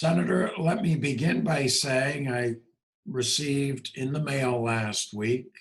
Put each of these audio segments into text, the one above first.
Senator, let me begin by saying I received in the mail last week,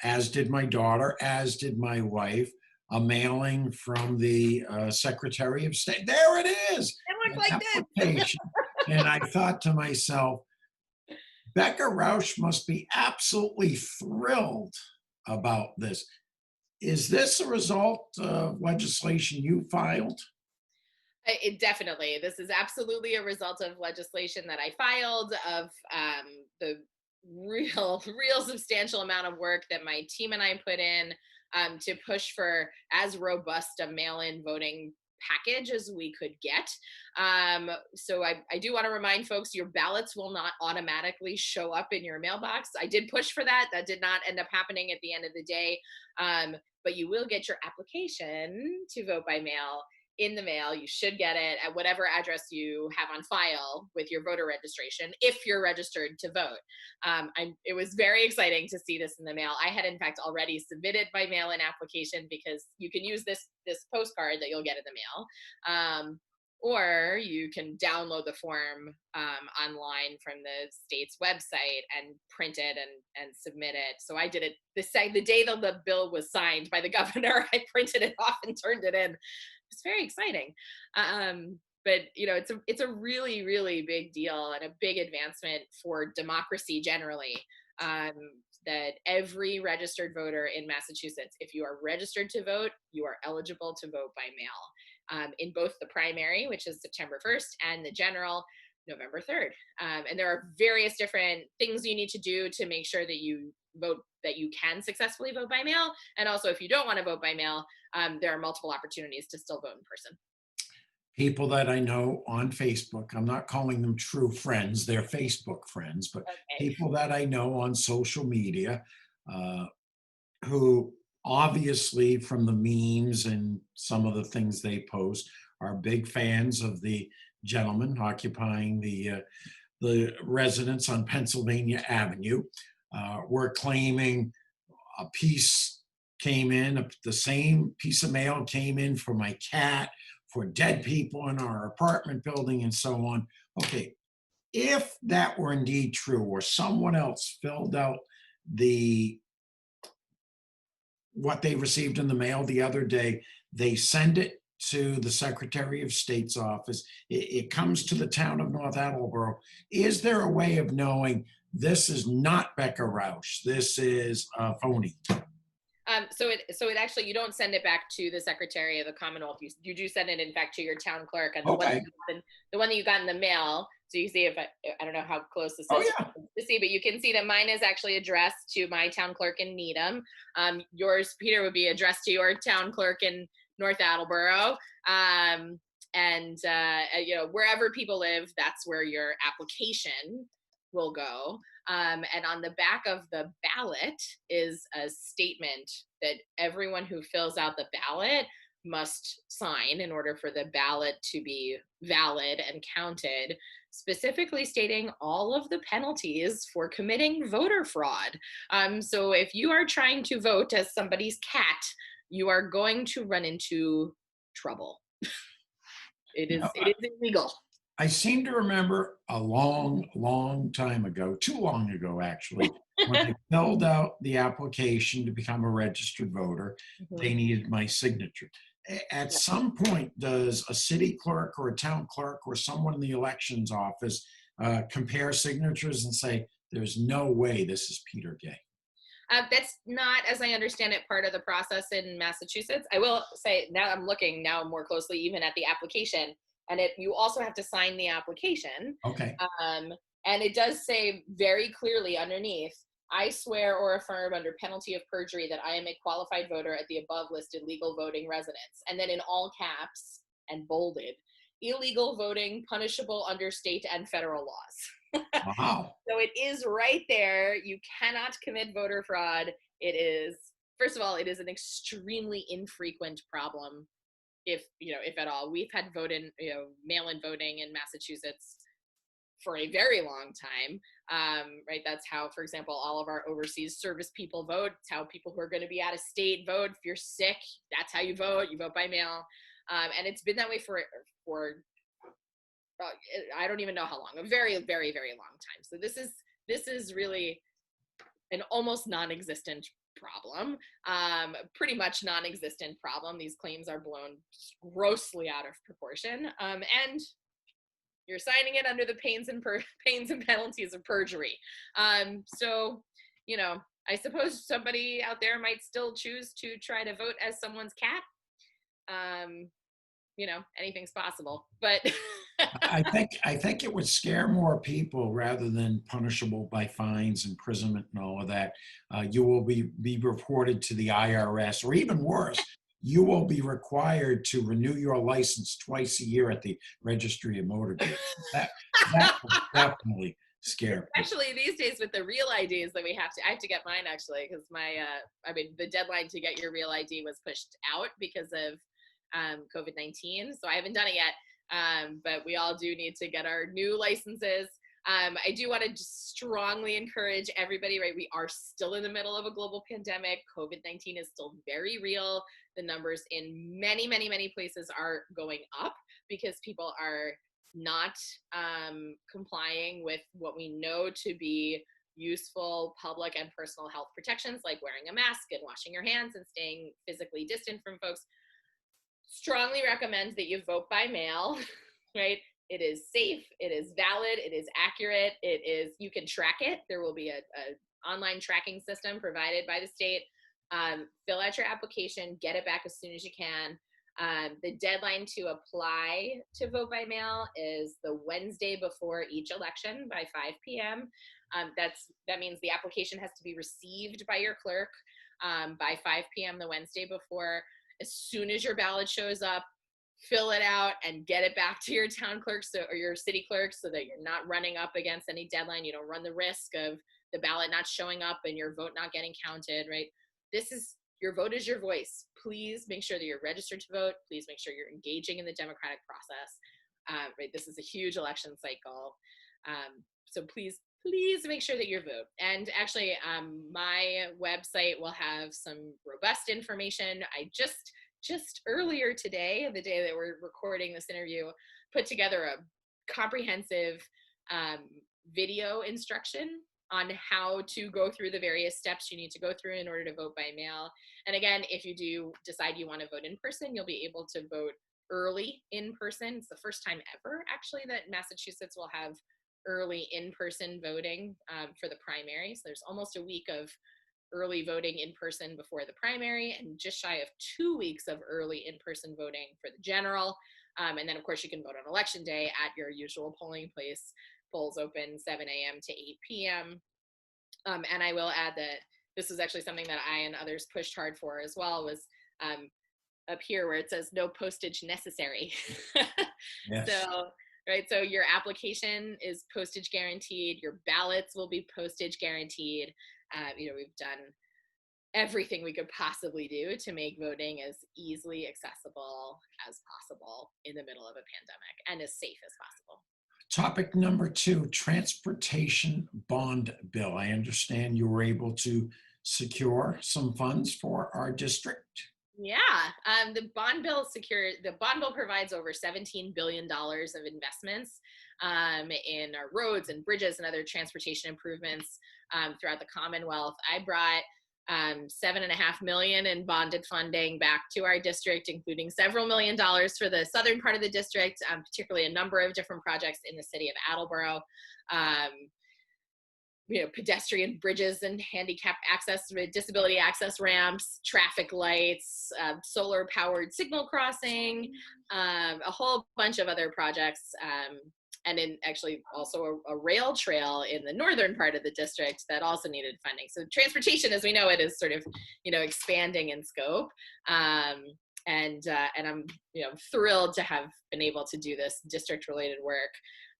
as did my daughter, as did my wife, a mailing from the Secretary of State. There it is, It looks an like this. application. And I thought to myself, Becca Rausch must be absolutely thrilled about this. Is this a result of legislation you filed? It definitely. This is absolutely a result of legislation that I filed, of the real substantial amount of work that my team and I put in to push for as robust a mail-in voting package as we could get. So I do want to remind folks, your ballots will not automatically show up in your mailbox. I did push for that. That did not end up happening at the end of the day. But you will get your application to vote by mail in the mail. You should get it at whatever address you have on file with your voter registration if you're registered to vote. It was very exciting to see this in the mail. I had, in fact, already submitted my mail-in application because you can use this postcard that you'll get in the mail. Or you can download the form online from the state's website and print it and submit it. So I did it the day that the bill was signed by the governor. I printed it off and turned it in. It's very exciting. But it's a really big deal and a big advancement for democracy generally. Um, that every registered voter in Massachusetts, if you are registered to vote, you are eligible to vote by mail in both the primary, which is September 1st, and the general, November 3rd. And there are various different things you need to do to make sure that you vote, that you can successfully vote by mail. And also, if you don't want to vote by mail, there are multiple opportunities to still vote in person. People that I know on Facebook, I'm not calling them true friends, they're Facebook friends, but Okay. people that I know on social media uh, who obviously from the memes and some of the things they post are big fans of the gentleman occupying the residence on Pennsylvania Avenue. We're claiming a piece came in, the same piece of mail came in for my cat, for dead people in our apartment building, and so on. Okay, if that were indeed true, or someone else filled out the what they received in the mail the other day, they send it to the Secretary of State's office. It comes to the town of North Attleboro. Is there a way of knowing this is not Becca Rausch? This is a phony. So it actually, you don't send it back to the Secretary of the Commonwealth. You do send it, in fact, to your town clerk, and Okay. the one that you got in the mail. So you see, if I don't know how close this Oh is yeah. to see, but you can see that mine is actually addressed to my town clerk in Needham. Yours, Peter, would be addressed to your town clerk in North Attleboro. And wherever people live, that's where your application will go. And on the back of the ballot is a statement that everyone who fills out the ballot must sign in order for the ballot to be valid and counted, specifically stating all of the penalties for committing voter fraud. So if you are trying to vote as somebody's cat, you are going to run into trouble. It You is know, it is illegal. I seem to remember a long time ago, too long ago actually, when I filled out the application to become a registered voter, they Mhm. needed my signature. At some point, does a city clerk or a town clerk or someone in the elections office compare signatures and say, there's no way this is Peter Gay? That's not, as I understand it, part of the process in Massachusetts. I will say, now I'm looking now more closely even at the application, and you also have to sign the application. Okay. Um, and it does say very clearly underneath, I swear or affirm under penalty of perjury that I am a qualified voter at the above listed legal voting residence. And then in all caps and bolded, illegal voting punishable under state and federal laws. Wow. So it is right there. You cannot commit voter fraud. It is, first of all, it is an extremely infrequent problem, if at all. We've had mail-in voting in Massachusetts for a very long time. Right? That's how, for example, all of our overseas service people vote. It's how people who are going to be out of state vote. If you're sick, that's how you vote. You vote by mail. And it's been that way for I don't even know how long, a very, very, very long time. So this is really an almost non-existent problem, pretty much non-existent problem. These claims are blown grossly out of proportion, and you're signing it under the pains and penalties of perjury. So, you know, I suppose somebody out there might still choose to try to vote as someone's cat. Um, Anything's possible, but I think it would scare more people rather than punishable by fines, imprisonment, and all of that. You will be reported to the IRS, or even worse, you will be required to renew your license twice a year at the Registry of Motor Vehicles. That will definitely scare people. especially these days with the real IDs that I have to get mine actually because the deadline to get your real ID was pushed out because of COVID-19. So I haven't done it yet. But we all do need to get our new licenses. I do want to just strongly encourage everybody, right? We are still in the middle of a global pandemic. COVID-19 is still very real. The numbers in many, many, many places are going up because people are not complying with what we know to be useful public and personal health protections, like wearing a mask and washing your hands and staying physically distant from folks. Strongly recommend that you vote by mail, right? It is safe, it is valid, it is accurate, you can track it. There will be a online tracking system provided by the state. Fill out your application, get it back as soon as you can. The deadline to apply to vote by mail is the Wednesday before each election by 5 p.m. That means the application has to be received by your clerk by 5 p.m. the Wednesday before. As soon as your ballot shows up, fill it out and get it back to your town clerk or your city clerk so that you're not running up against any deadline. You don't run the risk of the ballot not showing up and your vote not getting counted, right? Your vote is your voice. Please make sure that you're registered to vote. Please make sure you're engaging in the democratic process. Right? This is a huge election cycle. So please make sure that you vote. And actually, my website will have some robust information. I just earlier today, the day that we're recording this interview, put together a comprehensive video instruction on how to go through the various steps you need to go through in order to vote by mail. And again, if you do decide you want to vote in person, you'll be able to vote early in person. It's the first time ever, actually, that Massachusetts will have early in-person voting for the primary. So there's almost a week of early voting in person before the primary and just shy of 2 weeks of early in-person voting for the general. And then, of course, you can vote on election day at your usual polling place. Polls open 7 a.m. to 8 p.m. And I will add that this is actually something that I and others pushed hard for as well, was up here where it says no postage necessary. Yes. So your application is postage guaranteed. Your ballots will be postage guaranteed. We've done everything we could possibly do to make voting as easily accessible as possible in the middle of a pandemic and as safe as possible. Topic number 2, transportation bond bill. I understand you were able to secure some funds for our district. Yeah, the bond bill provides over $17 billion of investments in our roads and bridges and other transportation improvements throughout the Commonwealth. I brought $7.5 million in bonded funding back to our district, including several $1 million for the southern part of the district, particularly a number of different projects in the city of Attleboro. Pedestrian bridges and handicap access, disability access ramps, traffic lights, solar powered signal crossing, a whole bunch of other projects. And in actually also a rail trail in the northern part of the district that also needed funding. So transportation, as we know it, is sort of, expanding in scope. And I'm, thrilled to have been able to do this district related work.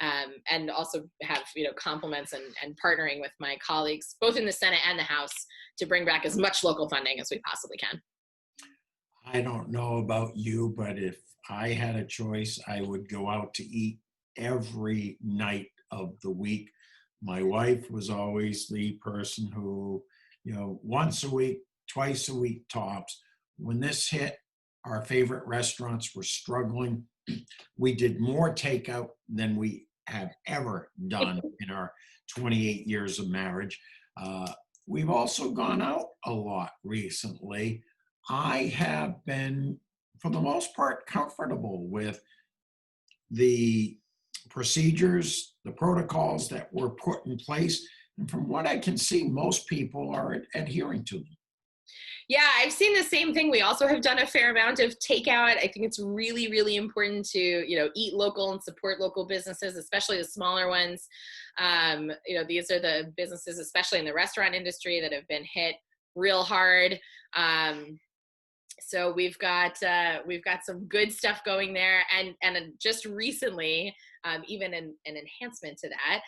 And also have, compliments and partnering with my colleagues, both in the Senate and the House, to bring back as much local funding as we possibly can. I don't know about you, but if I had a choice, I would go out to eat every night of the week. My wife was always the person who, once a week, twice a week tops. When this hit, our favorite restaurants were struggling. We did more takeout than we have ever done in our 28 years of marriage. Uh, we've also gone out a lot recently. I have been, for the most part, comfortable with the procedures, the protocols that were put in place. And from what I can see, most people are adhering to them. Yeah, I've seen the same thing. We also have done a fair amount of takeout. I think it's really, really important to, eat local and support local businesses, especially the smaller ones. These are the businesses, especially in the restaurant industry, that have been hit real hard. So we've got some good stuff going there, and just recently, even an enhancement to that,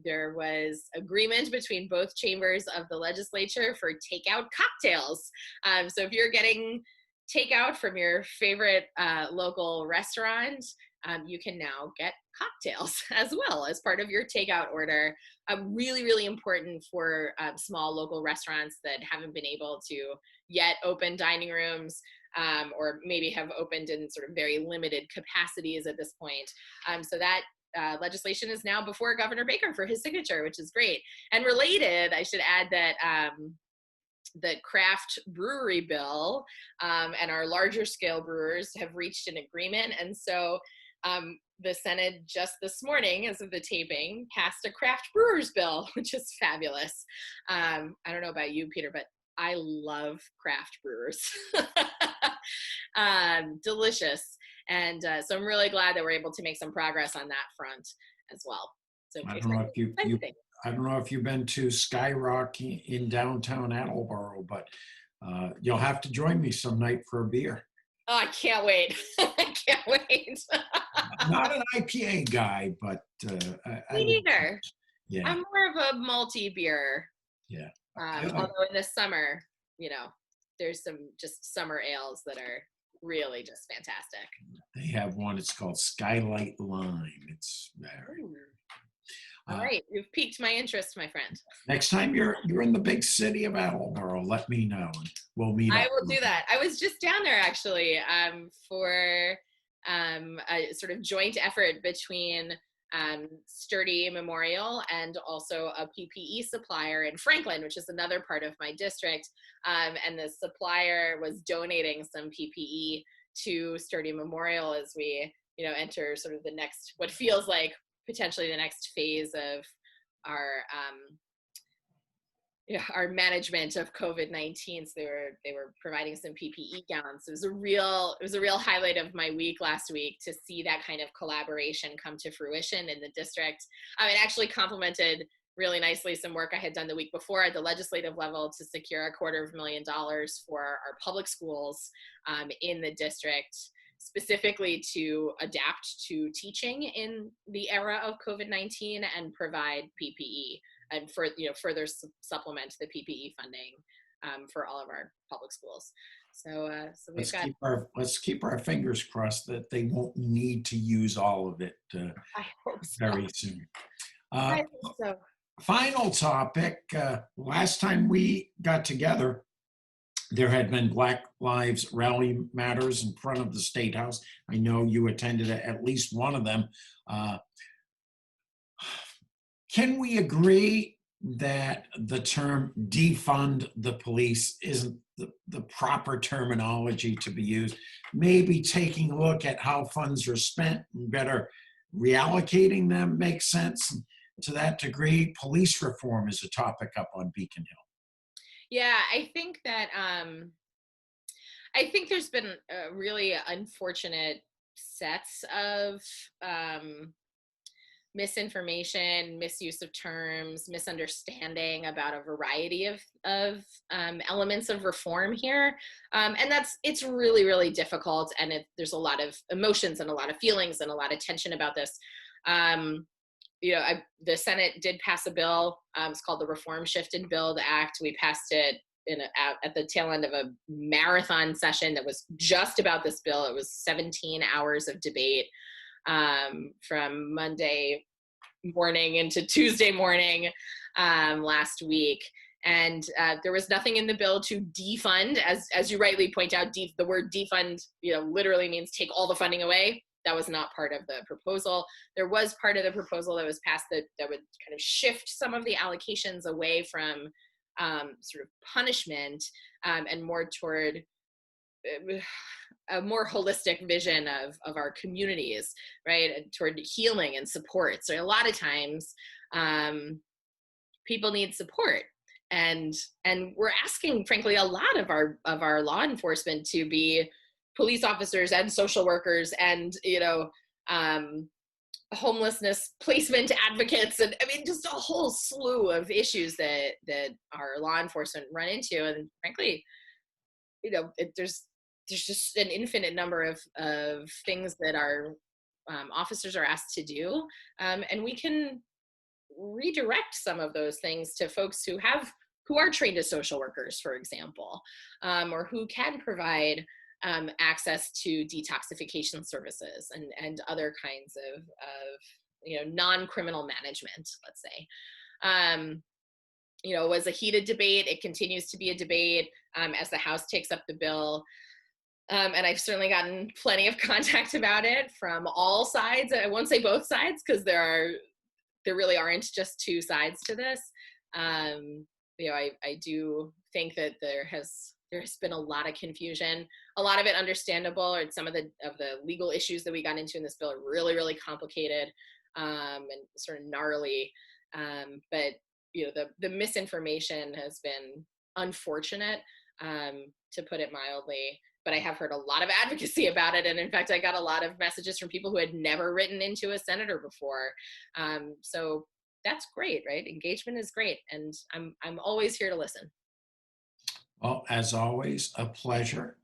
there was agreement between both chambers of the legislature for takeout cocktails. So if you're getting takeout from your favorite local restaurant, you can now get cocktails as well as part of your takeout order. Really, really important for small local restaurants that haven't been able to yet open dining rooms, or maybe have opened in sort of very limited capacities at this point. So that legislation is now before Governor Baker for his signature, which is great. And related, I should add that the craft brewery bill and our larger scale brewers have reached an agreement. And so the Senate just this morning, as of the taping, passed a craft brewers bill, which is fabulous. I don't know about you, Peter, but I love craft brewers. Delicious. And so I'm really glad that we're able to make some progress on that front as well. So I don't know if I don't know if you've been to Skyrock in downtown Attleboro, but you'll have to join me some night for a beer. Oh, I can't wait. I can't wait. I'm not an IPA guy, but Me neither. Yeah. I'm more of a malty beer. Yeah. Although in the summer, there's some just summer ales that are really just fantastic. They have one, it's called Skylight Lime. It's very. All right, you've piqued my interest, my friend. Next time you're in the big city of Attleboro, let me know and we'll meet up. I will do that. I was just down there actually for a sort of joint effort between Sturdy Memorial and also a PPE supplier in Franklin, which is another part of my district. And the supplier was donating some PPE to Sturdy Memorial as we, enter sort of the next, what feels like potentially the next phase of our management of COVID-19. So they were providing some PPE gowns. It was a real highlight of my week last week to see that kind of collaboration come to fruition in the district. It actually complemented really nicely some work I had done the week before at the legislative level to secure $250,000 for our public schools in the district, specifically to adapt to teaching in the era of COVID-19 and provide PPE and further supplement the PPE funding for all of our public schools. So let's keep our fingers crossed that they won't need to use all of it I hope so. very soon. I hope so. Final topic. Last time we got together, there had been Black Lives Rally Matters in front of the State House. I know you attended at least one of them. Can we agree that the term defund the police isn't the proper terminology to be used? Maybe taking a look at how funds are spent and better reallocating them makes sense. To that degree, police reform is a topic up on Beacon Hill. Yeah, I think that there's been a really unfortunate sets of misinformation, misuse of terms, misunderstanding about a variety of elements of reform here, and it's really, really difficult. And there's a lot of emotions and a lot of feelings and a lot of tension about this. The Senate did pass a bill. It's called the Reform Shift and Build Act. We passed it at the tail end of a marathon session that was just about this bill. It was 17 hours of debate from Monday morning into Tuesday morning last week. And there was nothing in the bill to defund, as you rightly point out. The word defund, literally means take all the funding away. That was not part of the proposal. There was part of the proposal that was passed that would kind of shift some of the allocations away from sort of punishment and more toward a more holistic vision of our communities, right? And toward healing and support. So a lot of times people need support. And we're asking, frankly, a lot of our law enforcement to be police officers and social workers and homelessness placement advocates, and I mean just a whole slew of issues that our law enforcement run into. And frankly, there's just an infinite number of things that our officers are asked to do, and we can redirect some of those things to folks who are trained as social workers, for example, or who can provide access to detoxification services and other kinds of non-criminal management, let's say. It was a heated debate. It continues to be a debate as the House takes up the bill. And I've certainly gotten plenty of contact about it from all sides. I won't say both sides, because there really aren't just two sides to this. I do think that there's been a lot of confusion, a lot of it understandable, or some of the legal issues that we got into in this bill are really, really complicated and sort of gnarly. But the misinformation has been unfortunate, to put it mildly. But I have heard a lot of advocacy about it. And in fact, I got a lot of messages from people who had never written into a senator before. So that's great, right? Engagement is great. And I'm always here to listen. Well, as always, a pleasure.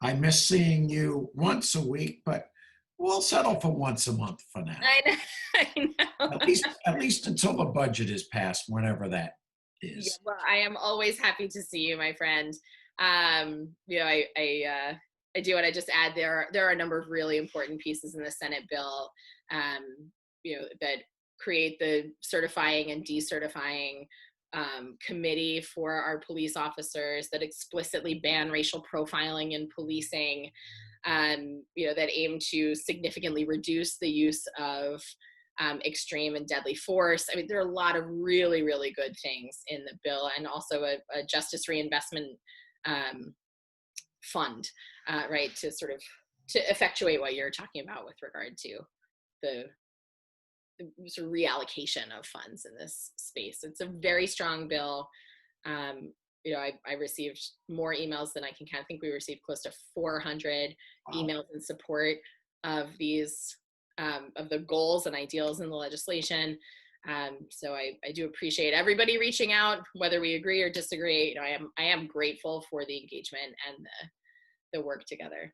I miss seeing you once a week, but we'll settle for once a month for now. I know. At least until the budget is passed, whenever that is. Yeah, well, I am always happy to see you, my friend. I do want to just add there are a number of really important pieces in the Senate bill, that create the certifying and decertifying committee for our police officers, that explicitly ban racial profiling in policing, that aim to significantly reduce the use of extreme and deadly force. I mean, there are a lot of really, really good things in the bill, and also a justice reinvestment fund, right, to effectuate what you're talking about with regard to the sort of reallocation of funds in this space. It's a very strong bill. I received more emails than I can count. I think we received close to 400 emails in support of these, of the goals and ideals in the legislation. So I do appreciate everybody reaching out, whether we agree or disagree. I am grateful for the engagement and the work together.